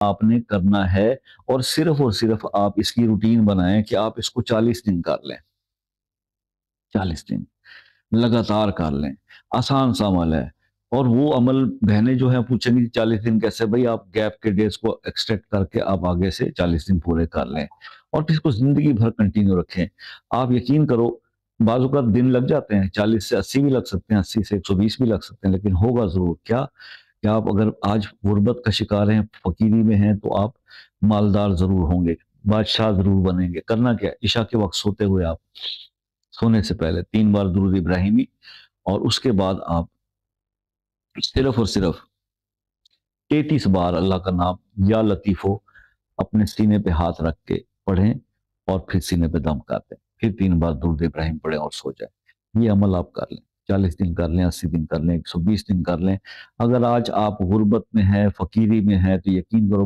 آپ نے کرنا ہے، اور صرف آپ اس کی روٹین بنائیں کہ آپ اس کو 40 دن کر لیں، 40 دن لگاتار کر لیں۔ آسان سا عمل ہے، اور وہ عمل بہنیں جو ہیں پوچھیں گی 40 دن کیسے؟ بھائی آپ گیپ کے ڈیز کو ایکسٹریکٹ کر کے آپ آگے سے 40 دن پورے کر لیں، اور پھر اس کو زندگی بھر کنٹینیو رکھیں۔ آپ یقین کرو، بعض اوقات دن لگ جاتے ہیں، 40 سے 80 بھی لگ سکتے ہیں، 80 سے 120 بھی لگ سکتے ہیں، لیکن ہوگا ضرور کیا کہ آپ اگر آج غربت کا شکار ہیں، فقیری میں ہیں، تو آپ مالدار ضرور ہوں گے، بادشاہ ضرور بنیں گے۔ کرنا کیا؟ عشاء کے وقت سوتے ہوئے آپ سونے سے پہلے 3 بار درود ابراہیمی، اور اس کے بعد آپ صرف 33 بار اللہ کا نام یا لطیفو اپنے سینے پہ ہاتھ رکھ کے پڑھیں، اور پھر سینے پہ دم کر دیں، پھر 3 بار درود ابراہیم پڑھیں اور سو جائیں۔ یہ عمل آپ کر لیں، 40 دن کر لیں، 80 دن کر لیں، 120 دن کر لیں۔ اگر آج آپ غربت میں ہیں، فقیری میں ہیں، تو یقین کرو